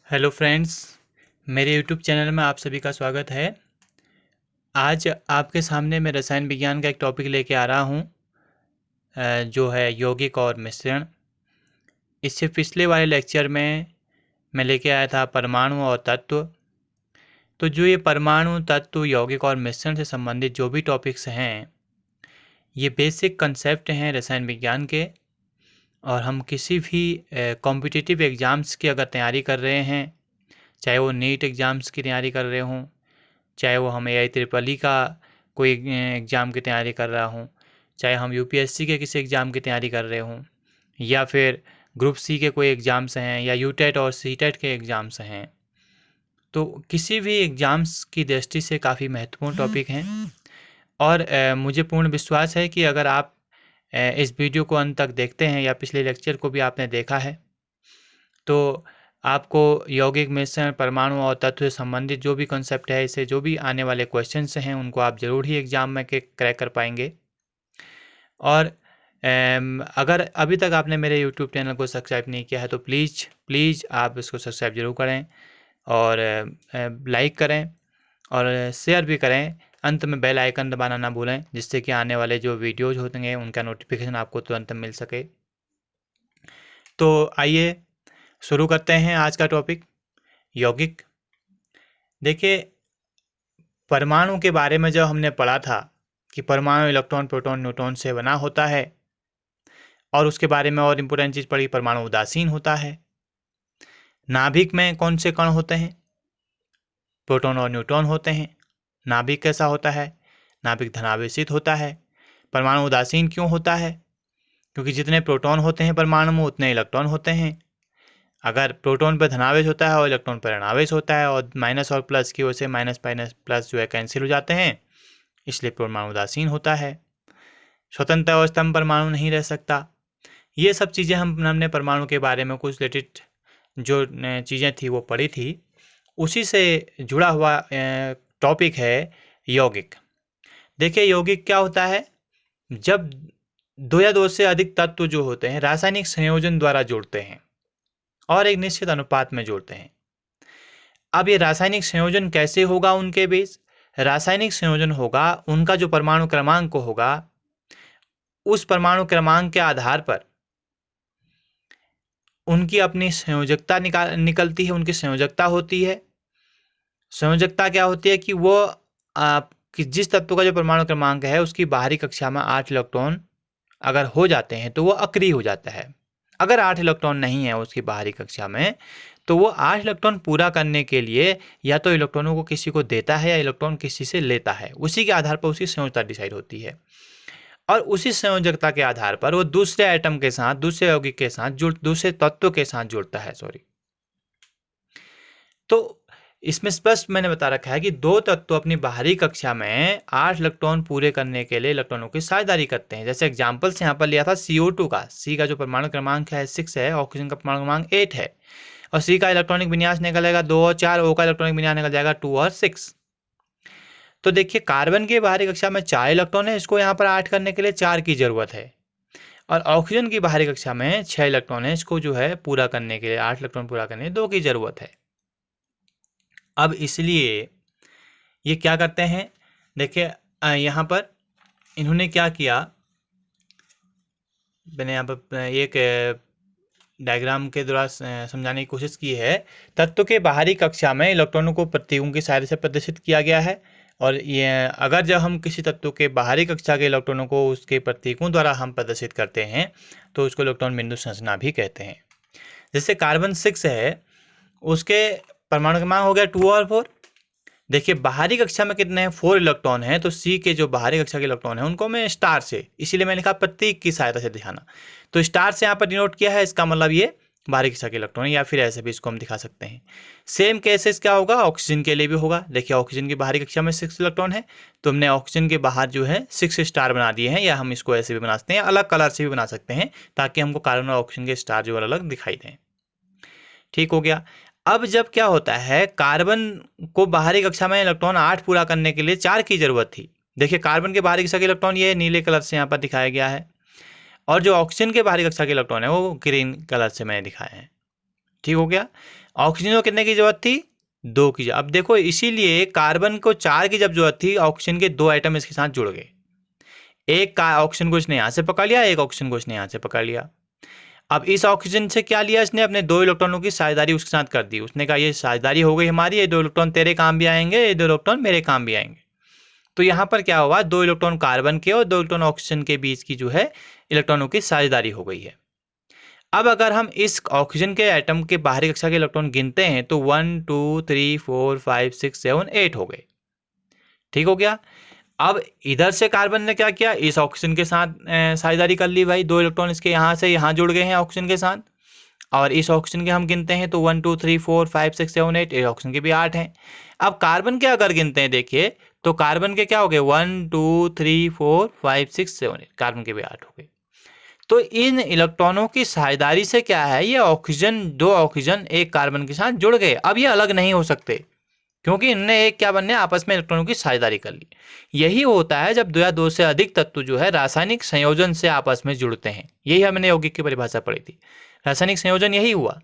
Hello friends, मेरे YouTube channel में आप सभी का स्वागत है। आज आपके सामने मैं रसायन विज्ञान का एक टॉपिक लेके आ रहा हूँ, जो है यौगिक और मिश्रण। इससे पिछले वाले लेक्चर में मैं लेके आया था परमाणु और तत्व। तो जो ये परमाणु, तत्व, यौगिक और मिश्रण से संबंधित जो भी टॉपिक्स हैं, ये बेसिक कंसेप्ट हैं रसायन विज्ञान के। और हम किसी भी कॉम्पिटिटिव एग्ज़ाम्स की अगर तैयारी कर रहे हैं, चाहे वो नीट एग्ज़ाम्स की तैयारी कर रहे हों, चाहे वो हम AI-EEE का कोई एग्ज़ाम की तैयारी कर रहा हूँ, चाहे हम UPSC के किसी एग्ज़ाम की तैयारी कर रहे हों, या फिर ग्रुप सी के कोई एग्ज़ाम्स हैं, या यूटेट और सीटेट के एग्ज़ाम्स हैं, तो किसी भी एग्ज़ाम्स की दृष्टि से काफ़ी महत्वपूर्ण टॉपिक हैं। और मुझे पूर्ण विश्वास है कि अगर आप इस वीडियो को अंत तक देखते हैं या पिछले लेक्चर को भी आपने देखा है, तो आपको यौगिक, मिश्रण, परमाणु और तत्व से संबंधित जो भी कॉन्सेप्ट है, इससे जो भी आने वाले क्वेश्चंस हैं, उनको आप ज़रूर ही एग्ज़ाम में के क्रैक कर पाएंगे। और अगर अभी तक आपने मेरे यूट्यूब चैनल को सब्सक्राइब नहीं किया है, तो प्लीज़ आप इसको सब्सक्राइब ज़रूर करें और लाइक करें और शेयर भी करें। अंत में बेल आइकन दबाना ना भूलें, जिससे कि आने वाले जो वीडियोज़ होते हैं, उनका नोटिफिकेशन आपको तुरंत मिल सके। तो आइए शुरू करते हैं आज का टॉपिक, यौगिक। देखिए, परमाणु के बारे में जब हमने पढ़ा था कि परमाणु इलेक्ट्रॉन, प्रोटॉन, न्यूट्रॉन से बना होता है, और उसके बारे में और इम्पोर्टेंट चीज़ पढ़ी, परमाणु उदासीन होता है। नाभिक में कौन से कण होते हैं? प्रोटॉन और न्यूट्रॉन होते हैं। नाभिक कैसा होता है? नाभिक धनावेशित होता है। परमाणु उदासीन क्यों होता है? क्योंकि जितने प्रोटॉन होते हैं परमाणु में, उतने इलेक्ट्रॉन होते हैं। अगर प्रोटॉन पर धनावेश होता है और इलेक्ट्रॉन पर ऋणावेश होता है, और माइनस और प्लस की वजह से माइनस माइनस प्लस जो है कैंसिल हो जाते हैं, इसलिए परमाणु उदासीन होता है। स्वतंत्र अवस्था में परमाणु नहीं रह सकता। ये सब चीज़ें हमने परमाणु के बारे में कुछ रिलेटेड जो चीज़ें थी वो पढ़ी थी। उसी से जुड़ा हुआ टॉपिक है यौगिक। देखिए, यौगिक क्या होता है? जब दो या दो से अधिक तत्व जो होते हैं रासायनिक संयोजन द्वारा जुड़ते हैं और एक निश्चित अनुपात में जोड़ते हैं। अब ये रासायनिक संयोजन कैसे होगा? उनके बीच रासायनिक संयोजन होगा, उनका जो परमाणु क्रमांक होगा, उस परमाणु क्रमांक के आधार पर उनकी अपनी संयोजकता निकलती है, उनकी संयोजकता होती है। संयोजकता क्या होती है कि वो कि जिस तत्व का जो परमाणु क्रमांक है, उसकी बाहरी कक्षा में 8 इलेक्ट्रॉन अगर हो जाते हैं तो वो अक्रिय हो जाता है। अगर 8 इलेक्ट्रॉन नहीं है उसकी बाहरी कक्षा में, तो वो 8 इलेक्ट्रॉन पूरा करने के लिए या तो इलेक्ट्रॉनों को किसी को देता है या इलेक्ट्रॉन किसी से लेता है। उसी के आधार पर उसकी संयोजकता डिसाइड होती है, और उसी संयोजकता के आधार पर वो दूसरे एटम के साथ, दूसरे यौगिक के साथ दूसरे तत्व के साथ जुड़ता है। तो इसमें स्पष्ट मैंने बता रखा है कि दो तत्व अपनी बाहरी कक्षा में 8 इलेक्ट्रॉन पूरे करने के लिए इलेक्ट्रॉनों की साझेदारी करते हैं। जैसे एग्जाम्पल्स यहाँ पर लिया था CO2 का। C का जो परमाणु क्रमांक है 6 है, ऑक्सीजन का परमाणु क्रमांक 8 है, और C का इलेक्ट्रॉनिक विन्यास निकलेगा 2 और 4, O का इलेक्ट्रॉनिक विन्यास निकल जाएगा 2 और 6। तो देखिए, कार्बन की बाहरी कक्षा में 4 इलेक्ट्रॉन है, इसको यहाँ पर 8 करने के लिए 4 की जरूरत है। और ऑक्सीजन की बाहरी कक्षा में 6 इलेक्ट्रॉन है, इसको जो है पूरा करने के लिए, 8 इलेक्ट्रॉन पूरा करने के लिए 2 की जरूरत है। अब इसलिए ये क्या करते हैं? देखिए, यहाँ पर इन्होंने क्या किया, मैंने यहाँ पर एक डायग्राम के द्वारा समझाने की कोशिश की है। तत्व के बाहरी कक्षा में इलेक्ट्रॉनों को प्रतीकों की सहायता से प्रदर्शित किया गया है, और ये अगर जब हम किसी तत्व के बाहरी कक्षा के इलेक्ट्रॉनों को उसके प्रतीकों द्वारा हम प्रदर्शित करते हैं, तो उसको इलेक्ट्रॉन बिंदु संरचना भी कहते हैं। जैसे कार्बन 6 है, उसके परमाणु क्रमांक हो गया 2 और 4। देखिए, बाहरी कक्षा में कितने हैं? 4 इलेक्ट्रॉन हैं। तो C के जो बाहरी कक्षा के इलेक्ट्रॉन हैं, उनको मैं स्टार से, इसीलिए मैंने लिखा प्रतीक की सहायता से दिखाना। तो स्टार से यहाँ पर डिनोट किया है, इसका मतलब ये बाहरी कक्षा के इलेक्ट्रॉन, या फिर ऐसे भी इसको हम दिखा सकते हैं। सेम केसेस क्या होगा? ऑक्सीजन के लिए भी होगा। देखिए, ऑक्सीजन की बाहरी कक्षा में 6 इलेक्ट्रॉन है, तो हमने ऑक्सीजन के बाहर जो है 6 स्टार बना दिए हैं, या हम इसको ऐसे भी बना सकते हैं, अलग कलर से भी बना सकते हैं, ताकि हमको कार्बन और ऑक्सीजन के स्टार जो अलग दिखाई दें। ठीक हो गया। अब जब क्या होता है, कार्बन को बाहरी कक्षा में इलेक्ट्रॉन 8 पूरा करने के लिए 4 की जरूरत थी। देखिए, कार्बन के बाहरी कक्षा के इलेक्ट्रॉन ये नीले कलर से यहाँ पर दिखाया गया है, और जो ऑक्सीजन के बाहरी कक्षा के इलेक्ट्रॉन है वो ग्रीन कलर से मैंने दिखाए हैं। ठीक हो गया। ऑक्सीजन को कितने की जरूरत थी, 2 की। अब देखो इसीलिए कार्बन को 4 की जब जरूरत थी, ऑक्सीजन के 2 आइटम इसके साथ जुड़ गए। एक का ऑक्सीजन को इसने यहाँ से पकड़ लिया, एक ऑक्सीजन को इसने यहाँ से पकड़ लिया। अब इस ऑक्सीजन से क्या लिया इसने, अपने 2 इलेक्ट्रॉनों की साझेदारी उसके साथ कर दी। उसने कहा ये साझेदारी हो गई हमारी, ये 2 इलेक्ट्रॉन तेरे काम भी आएंगे, ये 2 इलेक्ट्रॉन मेरे काम भी आएंगे। तो यहाँ पर क्या हुआ, 2 इलेक्ट्रॉन कार्बन के और 2 इलेक्ट्रॉन ऑक्सीजन के बीच की जो है इलेक्ट्रॉनों की साझेदारी हो गई है। अब अगर हम इस ऑक्सीजन के एटम के बाहरी कक्षा के इलेक्ट्रॉन गिनते हैं तो 1 2 3 4 5 6 7 8 हो गए। ठीक हो गया। अब इधर से कार्बन ने क्या किया, इस ऑक्सीजन के साथ साझेदारी कर ली भाई, 2 इलेक्ट्रॉन इसके यहाँ से यहाँ जुड़ गए हैं ऑक्सीजन के साथ। और इस ऑक्सीजन के हम गिनते हैं तो 1 2 3 4 5 6 7 8, इस ऑक्सीजन के भी 8 हैं। अब कार्बन के अगर गिनते हैं देखिए तो कार्बन के क्या हो गए, 1 2 3 4 5 6 7 8, कार्बन के भी 8 हो गए। तो इन इलेक्ट्रॉनों की साझेदारी से क्या है, ये ऑक्सीजन, 2 ऑक्सीजन एक कार्बन के साथ जुड़ गए। अब ये अलग नहीं हो सकते क्योंकि इनने एक क्या बनने, आपस में इलेक्ट्रॉनों की साझेदारी कर ली। यही होता है जब 2 या 2 से अधिक तत्व जो है रासायनिक संयोजन से आपस में जुड़ते हैं। यही हमने यौगिक की परिभाषा पढ़ी थी, रासायनिक संयोजन यही हुआ।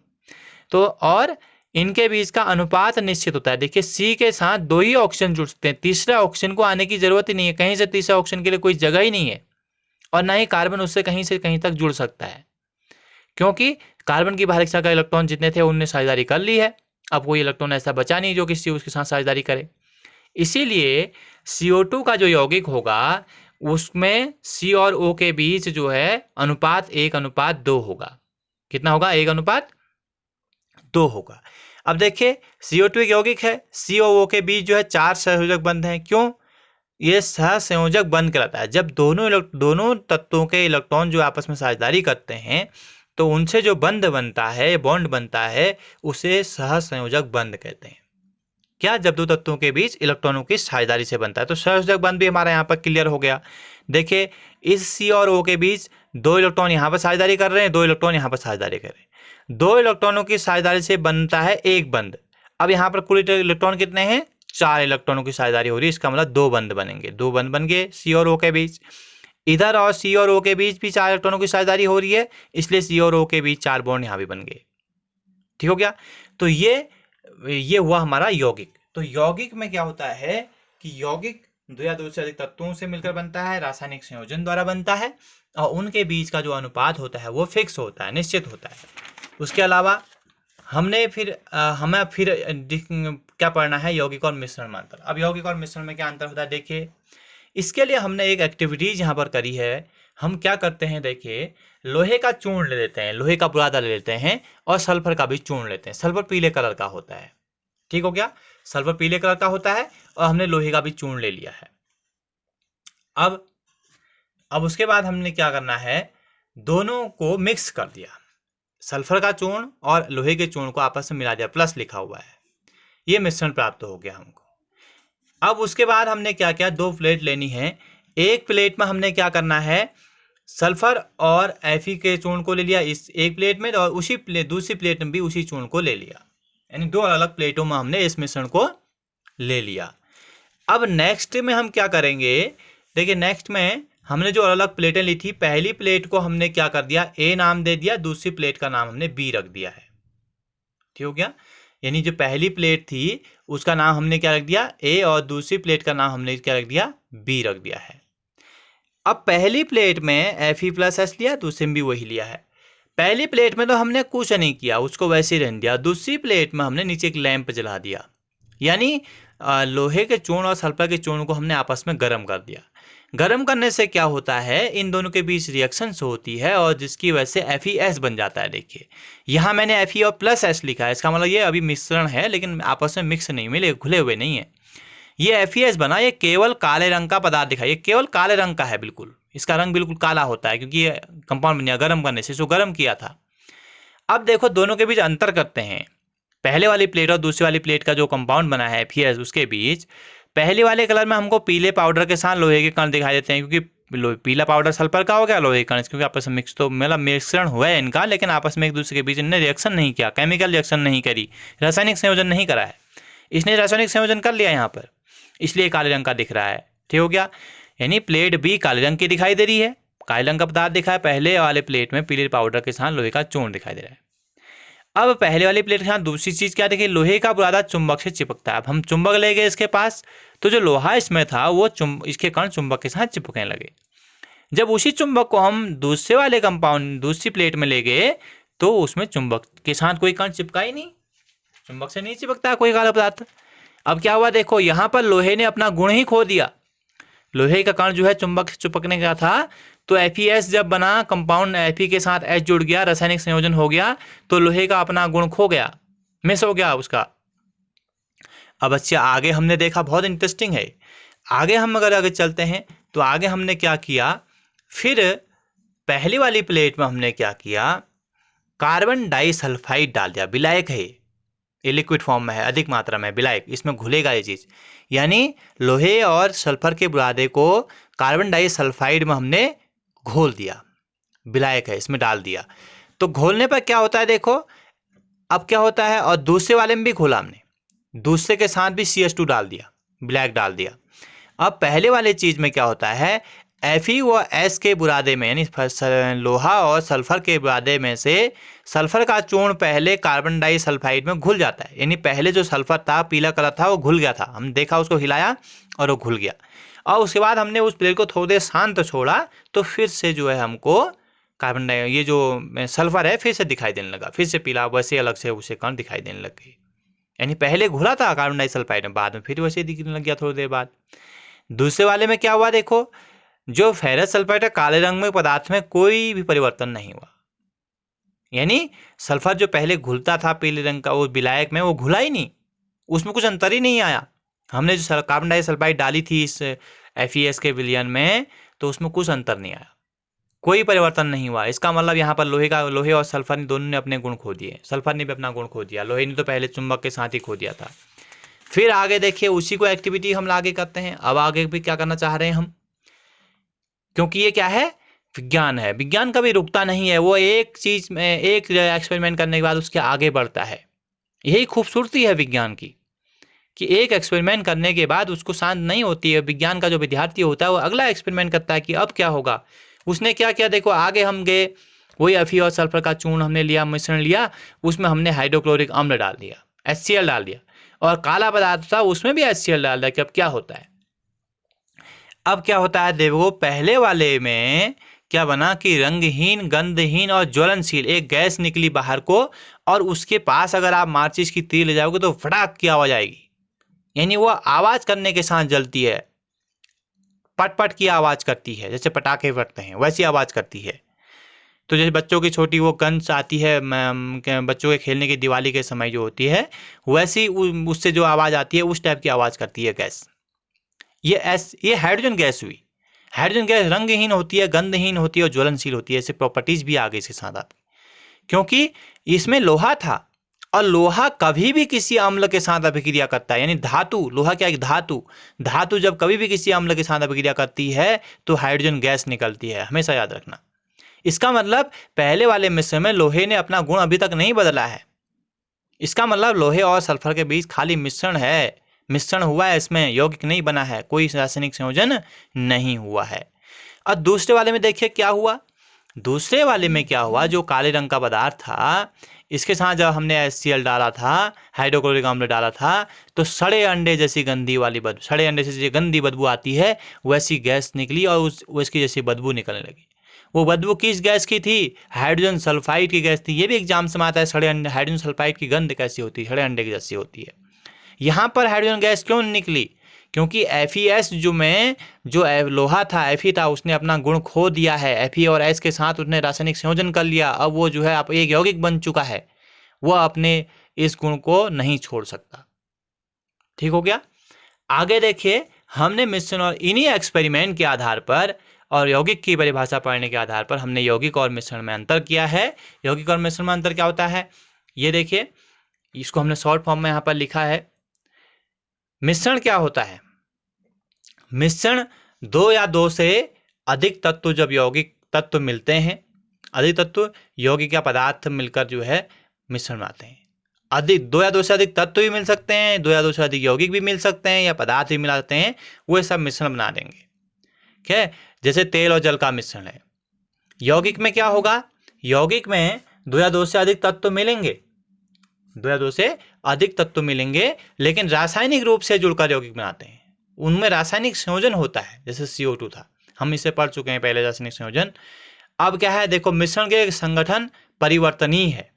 तो और इनके बीच का अनुपात निश्चित होता है। देखिए सी के साथ 2 ही ऑक्सीजन जुड़ते हैं, तीसरा ऑक्सीजन को आने की जरूरत ही नहीं है, कहीं से तीसरा ऑक्सीजन के लिए कोई जगह ही नहीं है। और ना ही कार्बन उससे कहीं से कहीं तक जुड़ सकता है, क्योंकि कार्बन की बाहरी कक्षा का इलेक्ट्रॉन जितने थे उनने साझेदारी कर ली है। अब कोई इलेक्ट्रॉन ऐसा बचा नहीं जो किसी उसके साथ साझेदारी करे। इसीलिए CO2 का जो यौगिक होगा उसमें C और O के बीच जो है अनुपात 1:2 होगा। कितना होगा, 1:2 होगा। अब देखिए CO2 एक यौगिक है, C और O के बीच जो है 4 सहसंयोजक बंध हैं। क्यों, ये सहसंयोजक बंध कहलाता है जब दोनों तत्वों के इलेक्ट्रॉन जो आपस में साझेदारी करते हैं तो उनसे जो बंध बनता है, बॉन्ड बनता है, उसे सहसंयोजक बंध कहते हैं। क्या, जब 2 तत्वों के बीच इलेक्ट्रॉनों की साझेदारी से बनता है। तो सहसंयोजक बंध भी हमारा यहाँ पर क्लियर हो गया। देखिए इस C और O के बीच 2 इलेक्ट्रॉन यहाँ पर साझेदारी कर रहे हैं, 2 इलेक्ट्रॉन यहाँ पर साझेदारी कर रहे हैं। 2 इलेक्ट्रॉनों की साझेदारी से बनता है एक बंध। अब यहाँ पर कुल इलेक्ट्रॉन कितने हैं, 4 इलेक्ट्रॉनों की साझेदारी हो रही है, इसका मतलब 2 बंध बनेंगे, 2 बंध बन गए C और O के बीच। इधर और C और O के बीच भी 4 इलेक्ट्रॉनों की साझेदारी हो रही है, इसलिए C और O के बीच 4 बॉन्ड यहाँ भी बन गए। ठीक हो गया। तो ये हुआ हमारा यौगिक। तो यौगिक में क्या होता है कि यौगिक 2 या 2 से अधिक तत्वों से मिलकर बनता है, रासायनिक संयोजन द्वारा बनता है, और उनके बीच का जो अनुपात होता है वो फिक्स होता है, निश्चित होता है। उसके अलावा हमें फिर क्या पढ़ना है, यौगिक और मिश्रण में अंतर। अब यौगिक और मिश्रण में क्या अंतर होता है, देखिए इसके लिए हमने एक एक्टिविटीज यहाँ पर करी है। हम क्या करते हैं, देखिए लोहे का चूर्ण ले लेते हैं, लोहे का बुरादा ले लेते हैं, और सल्फर का भी चूर्ण लेते हैं। सल्फर पीले कलर का होता है, ठीक हो गया, सल्फर पीले कलर का होता है, और हमने लोहे का भी चूर्ण ले लिया है। अब उसके बाद हमने क्या करना है, दोनों को मिक्स कर दिया, सल्फर का चूर्ण और लोहे के चूर्ण को आपस में मिला दिया, प्लस लिखा हुआ है, ये मिश्रण प्राप्त हो गया हमको। अब उसके बाद हमने क्या किया, 2 प्लेट लेनी है। एक प्लेट में हमने क्या करना है, सल्फर और Fe के चूर्ण को ले लिया इस एक प्लेट में, और दूसरी प्लेट में भी उसी चूर्ण को ले लिया, यानी 2 अलग प्लेटों में हमने इस मिश्रण को ले लिया। अब नेक्स्ट में हम क्या करेंगे, देखिए नेक्स्ट में हमने जो अलग प्लेटें ली थी, पहली प्लेट को हमने क्या कर दिया, A नाम दे दिया, दूसरी प्लेट का नाम हमने B रख दिया है। ठीक हो गया, यानी जो पहली प्लेट थी उसका नाम हमने क्या रख दिया, A, और दूसरी प्लेट का नाम हमने क्या रख दिया, B रख दिया है। अब पहली प्लेट में Fe+S लिया, दूसरे में भी वही लिया है। पहली प्लेट में तो हमने कुछ नहीं किया, उसको वैसे ही रहने दिया। दूसरी प्लेट में हमने नीचे एक लैंप जला दिया, यानी लोहे के चूर्ण और सल्फर के चूर्ण को हमने आपस में गर्म कर दिया। गर्म करने से क्या होता है, इन दोनों के बीच रिएक्शन होती है, और जिसकी वजह से FeS बन जाता है। देखिए यहाँ मैंने Fe और प्लस S लिखा है, इसका मतलब ये अभी मिश्रण है, लेकिन आपस में मिक्स नहीं, मिले घुले हुए नहीं है। ये FeS बना, ये केवल काले रंग का पदार्थ दिखा, ये केवल काले रंग का है, बिल्कुल इसका रंग बिल्कुल काला होता है, क्योंकि ये कंपाउंड बन गया गर्म करने से, इसको गर्म किया था। अब देखो दोनों के बीच अंतर करते हैं, पहले वाली प्लेट और दूसरी वाली प्लेट का जो कंपाउंड बना है FeS, उसके बीच पहले वाले कलर में हमको पीले पाउडर के साथ लोहे के कण दिखाई देते हैं, क्योंकि पीला पाउडर सल्फर का हो गया, लोहे के कण, क्योंकि आपस में मिक्स तो मतलब मिश्रण हुआ है इनका, लेकिन आपस में एक दूसरे के बीच इन्होंने रिएक्शन नहीं किया, केमिकल रिएक्शन नहीं करी, रासायनिक संयोजन नहीं करा है। इसने रासायनिक संयोजन कर लिया यहाँ पर, इसलिए काले रंग का दिख रहा है। ठीक हो गया, यानी प्लेट B काले रंग की दिखाई दे रही है, काले रंग का पदार्थ दिखा है, पहले वाले प्लेट में पीले पाउडर के साथ लोहे का चूर्ण दिखाई दे रहा है। अब पहले वाली प्लेट के साथ दूसरी चीज क्या देखिए, लोहे का बुरादा चुंबक से चिपकता है। अब हम चुंबक ले गए इसके पास, तो जो लोहा इसमें था वो इसके कण चुंबक के साथ चिपकने लगे। जब उसी चुंबक को हम दूसरे वाले कंपाउंड दूसरी प्लेट में ले गए, तो उसमें चुंबक के साथ कोई कण चिपका ही नहीं, चुंबक से नहीं चिपकता कोई काला पदार्थ। अब क्या हुआ देखो, यहाँ पर लोहे ने अपना गुण ही खो दिया। लोहे का कण जो है चुंबक से चिपकने का था, तो FeS जब बना, कंपाउंड Fe के साथ H जुड़ गया, रासायनिक संयोजन हो गया, तो लोहे का अपना गुण खो गया, मिस हो गया उसका। अब अच्छा आगे हमने देखा, बहुत इंटरेस्टिंग है। आगे हम अगर आगे चलते हैं तो आगे हमने क्या किया, फिर पहली वाली प्लेट में हमने क्या किया, कार्बन डाइसल्फाइड डाल दिया। विलायक है ये, लिक्विड फॉर्म में है, अधिक मात्रा में विलायक, इसमें घुलेगा ये चीज। यानी लोहे और सल्फर के बुरादे को कार्बन डाइसल्फाइड में हमने घोल दिया, विलायक है इसमें डाल दिया। तो घोलने पर क्या होता है देखो, अब क्या होता है, और दूसरे वाले में भी घोला हमने, दूसरे के साथ भी CH2 डाल दिया, ब्लैक डाल दिया। अब पहले वाले चीज में क्या होता है, Fe व S के बुरादे में, यानी लोहा और सल्फर के बुरादे में से सल्फर का चूर्ण पहले कार्बन डाइसल्फाइड में घुल जाता है। यानी पहले जो सल्फर था, पीला कलर था, वो घुल गया था, हम देखा, उसको हिलाया और वो घुल गया। और उसके बाद हमने उस प्लेट को थोड़ी देर शांत छोड़ा, तो फिर से जो है हमको कार्बन डाइ ये जो सल्फर है फिर से दिखाई देने लगा, फिर से पीला, वैसे अलग से उसे कण दिखाई देने लग गई। यानी पहले घुला था कार्बन डाइसल्फाइड में, बाद में फिर वैसे दिखने लग गया थोड़ी देर बाद। दूसरे वाले में क्या हुआ देखो, जो फेरस सल्फाइड है, काले रंग में पदार्थ में कोई भी परिवर्तन नहीं हुआ। यानी सल्फर जो पहले घुलता था पीले रंग का, वो विलायक में वो घुला ही नहीं, उसमें कुछ अंतर ही नहीं आया। हमने जो कार्बन डाइसल्फाइड डाली थी इस FeS के विलयन में, तो उसमें कुछ अंतर नहीं आया, कोई परिवर्तन नहीं हुआ। इसका मतलब यहाँ पर लोहे और सल्फर ने दोनों ने अपने गुण खो दिए। सल्फर ने भी अपना गुण खो दिया, लोहे ने तो पहले चुंबक के साथ ही खो दिया था। फिर आगे देखिए, उसी को एक्टिविटी हम आगे करते हैं। अब आगे भी क्या करना चाह रहे हैं हम, क्योंकि ये क्या है, विज्ञान है, विज्ञान कभी रुकता नहीं है, वो एक चीज में एक एक्सपेरिमेंट करने के बाद उसके आगे बढ़ता है। यही खूबसूरती है विज्ञान की, कि एक एक्सपेरिमेंट करने के बाद उसको शांत नहीं होती है। विज्ञान का जो विद्यार्थी होता है वो अगला एक्सपेरिमेंट करता है कि अब क्या होगा। उसने क्या किया देखो, आगे हम गए, वही Fe और सल्फर का चूर्ण हमने लिया, मिश्रण लिया, उसमें हमने हाइड्रोक्लोरिक अम्ल डाल दिया, HCl डाल दिया, और काला पदार्थ था उसमें भी HCl डाल दिया। कि अब क्या होता है, अब क्या होता है देखो, पहले वाले में क्या बना कि रंगहीन, गंधहीन और ज्वलनशील एक गैस निकली बाहर को, और उसके पास अगर आप माचिस की तीर ले जाओगे तो फटाक की आवाज आएगी। यानी वो आवाज करने के साथ जलती है, पट पट की आवाज करती है, जैसे पटाखे फटते हैं वैसी आवाज करती है। तो जैसे बच्चों की छोटी वो गन्स आती है, बच्चों के खेलने की दिवाली के समय जो होती है, वैसी उससे जो आवाज आती है उस टाइप की आवाज करती है गैस। ये हाइड्रोजन गैस हुई। हाइड्रोजन गैस रंगहीन होती है, गंधहीन होती है और ज्वलनशील होती है। ऐसे प्रॉपर्टीज भी आ गई इसके साथ आपकी, क्योंकि इसमें लोहा था, और लोहा कभी भी किसी अम्ल के साथ अभिक्रिया करता है। यानी धातु, लोहा क्या है, धातु, धातु जब कभी भी किसी अम्ल के साथ अभिक्रिया करती है तो हाइड्रोजन गैस निकलती है, हमेशा याद रखना। इसका मतलब पहले वाले मिश्रण में लोहे ने अपना गुण अभी तक नहीं बदला है। इसका मतलब लोहे और सल्फर के बीच खाली मिश्रण है, मिश्रण हुआ है, इसमें यौगिक नहीं बना है, कोई रासायनिक संयोजन नहीं हुआ है। और दूसरे वाले में देखिए क्या हुआ, दूसरे वाले में क्या हुआ, जो काले रंग का पदार्थ था, इसके साथ जब हमने HCl डाला था, हाइड्रोक्लोरिक अम्ल डाला था, तो सड़े अंडे जैसी गंदी वाली बदबू, सड़े अंडे से गंदी बदबू आती है वैसी गैस निकली, और उसकी जैसी बदबू निकलने लगी। वो बदबू किस गैस की थी, हाइड्रोजन सल्फाइड की गैस थी। ये भी एग्जाम में आता है, सड़े अंडे, हाइड्रोजन सल्फाइड की गंध कैसी होती है, सड़े अंडे की जैसी होती है। यहाँ पर हाइड्रोजन गैस क्यों निकली, क्योंकि FeS जो लोहा था, Fe था, उसने अपना गुण खो दिया है। Fe और S के साथ उसने रासायनिक संयोजन कर लिया, अब वो जो है आप एक यौगिक बन चुका है, वह अपने इस गुण को नहीं छोड़ सकता। ठीक हो गया। आगे देखिए, हमने मिश्रण और इन्हीं एक्सपेरिमेंट के आधार पर और यौगिक की परिभाषा पढ़ने के आधार पर हमने यौगिक और मिश्रण में अंतर किया है। यौगिक और मिश्रण में अंतर क्या होता है, ये देखिए, इसको हमने शॉर्ट फॉर्म में यहाँ पर लिखा है। मिश्रण क्या होता है, मिश्रण दो या दो से अधिक तत्व, जब यौगिक तत्व मिलते हैं, अधिक तत्व यौगिक या पदार्थ मिलकर जो है मिश्रण बनाते हैं। अधिक, दो या दो से अधिक तत्व भी मिल सकते हैं, दो या दो से अधिक यौगिक भी मिल सकते हैं, या पदार्थ भी मिला सकते हैं, वो सब मिश्रण बना देंगे। ठीक है, जैसे तेल और जल का मिश्रण है। यौगिक में क्या होगा, यौगिक में दो या दो से अधिक तत्व मिलेंगे, 2 या 2 से अधिक तत्व मिलेंगे, लेकिन रासायनिक रूप से जुड़कर यौगिक बनाते हैं। उनमें रासायनिक संयोजन होता है, जैसे CO2 था, हम इसे पढ़ चुके हैं पहले रासायनिक संयोजन। अब क्या है, देखो मिश्रण के संगठन परिवर्तनीय है।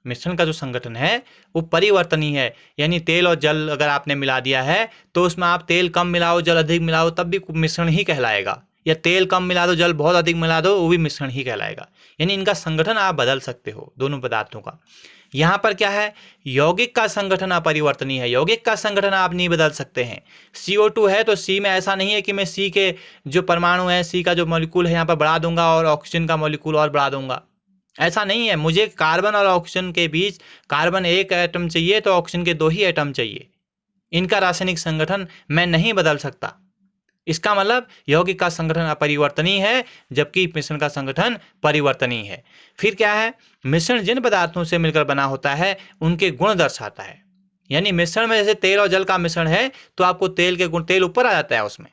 मिश्रण का जो संगठन है वो परिवर्तनीय है, यानी तेल और जल अगर आपने मिला दिया है तो उसमें आप तेल कम मिलाओ जल अधिक मिलाओ तब भी मिश्रण ही कहलाएगा, या तेल कम मिला दो जल बहुत अधिक मिला दो वो भी मिश्रण ही कहलाएगा। यानी इनका संगठन आप बदल सकते हो दोनों पदार्थों का। यहाँ पर क्या है, यौगिक का संगठन अपरिवर्तनीय है, यौगिक का संगठन आप नहीं बदल सकते हैं। CO2 है तो C में ऐसा नहीं है कि मैं C के जो परमाणु है, C का जो मॉलिक्यूल है यहाँ पर बढ़ा दूंगा और ऑक्सीजन का मॉलिक्यूल और बढ़ा दूंगा, ऐसा नहीं है। मुझे कार्बन और ऑक्सीजन के बीच कार्बन 1 एटम चाहिए तो ऑक्सीजन के 2 ही एटम चाहिए। इनका रासायनिक संगठन मैं नहीं बदल सकता। इसका मतलब यौगिक का संगठन अपरिवर्तनीय है जबकि मिश्रण का संगठन परिवर्तनीय है। फिर क्या है, मिश्रण जिन पदार्थों से मिलकर बना होता है उनके गुण दर्शाता है। यानी मिश्रण में जैसे तेल और जल का मिश्रण है तो आपको तेल के गुण, तेल ऊपर आ जाता है उसमें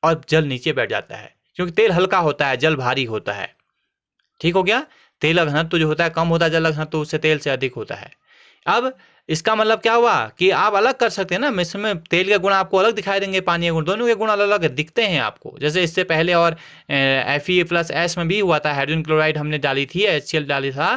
और जल नीचे बैठ जाता है, क्योंकि तेल हल्का होता है, जल भारी होता है। ठीक हो गया, तेल का घनत्व जो होता है कम होता है, जल का घनत्व उससे तेल से अधिक होता है। अब इसका मतलब क्या हुआ कि आप अलग कर सकते हैं ना, मिश्रण में तेल के गुण आपको अलग दिखाई देंगे, पानी के गुण, दोनों के गुण अलग अलग दिखते हैं आपको। जैसे इससे पहले और Fe+S में भी हुआ था, हाइड्रोजन क्लोराइड हमने डाली थी, HCl डाली था,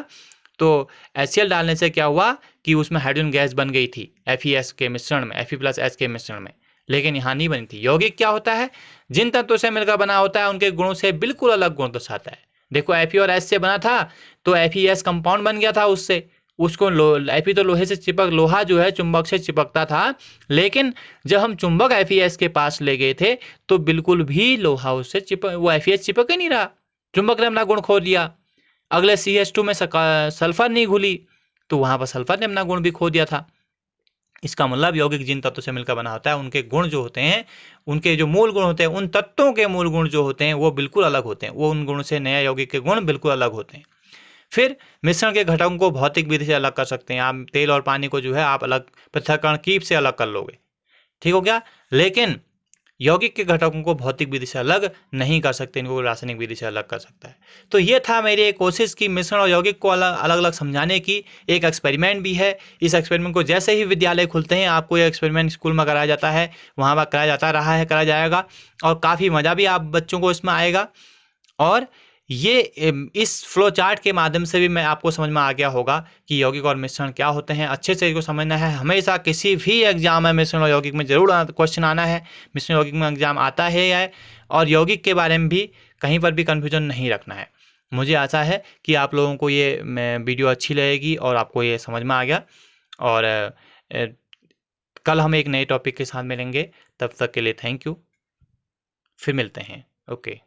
तो HCl डालने से क्या हुआ कि उसमें हाइड्रोजन गैस बन गई थी FeS के मिश्रण में, Fe+S के मिश्रण में, लेकिन यहाँ नहीं बनी थी। यौगिक क्या होता है, जिन तत्वों से मिलकर बना होता है उनके गुणों से बिल्कुल अलग गुण दर्शाता है। देखो Fe और S से बना था तो FeS कंपाउंड बन गया था उससे, उसको Fe तो लोहे से चिपक, लोहा जो है चुंबक से चिपकता था, लेकिन जब हम चुंबक FeS के पास ले गए थे तो बिल्कुल भी लोहा उससे चिपक, वो FeS चिपक ही नहीं रहा, चुंबक ने अपना गुण खो दिया। अगले CH2 में सल्फर नहीं घुली तो वहां पर सल्फर ने अपना गुण भी खो दिया था। इसका मतलब यौगिक जिन तत्वों से मिलकर बना होता है उनके गुण जो होते हैं, उनके जो मूल गुण होते हैं, उन तत्वों के मूल गुण जो होते हैं वो बिल्कुल अलग होते हैं, वो उन गुणों से नया यौगिक के गुण बिल्कुल अलग होते हैं। फिर मिश्रण के घटकों को भौतिक विधि से अलग कर सकते हैं आप, तेल और पानी को जो है आप अलग पृथक्करण कीप से अलग कर लोगे, ठीक हो गया। लेकिन यौगिक के घटकों को भौतिक विधि से अलग नहीं कर सकते, इनको रासायनिक विधि से अलग कर सकता है। तो ये था मेरी एक कोशिश की मिश्रण और यौगिक को अलग अलग समझाने की। एक एक्सपेरिमेंट भी है, इस एक्सपेरिमेंट को जैसे ही विद्यालय खुलते हैं आपको ये एक्सपेरिमेंट स्कूल में कराया जाता है, वहाँ पर कराया जाता रहा है, कराया जाएगा, और काफ़ी मज़ा भी आप बच्चों को इसमें आएगा। और ये इस फ्लो चार्ट के माध्यम से भी मैं आपको समझ में आ गया होगा कि यौगिक और मिश्रण क्या होते हैं। अच्छे से इसको समझना है, हमेशा किसी भी एग्जाम में मिश्रण और यौगिक में जरूर क्वेश्चन आना है, मिश्रण यौगिक में एग्जाम आता है, और यौगिक के बारे में भी कहीं पर भी कन्फ्यूजन नहीं रखना है। मुझे आशा है कि आप लोगों को ये वीडियो अच्छी लगेगी और आपको ये समझ में आ गया। और कल हम एक नए टॉपिक के साथ मिलेंगे, तब तक के लिए थैंक यू, फिर मिलते हैं, ओके।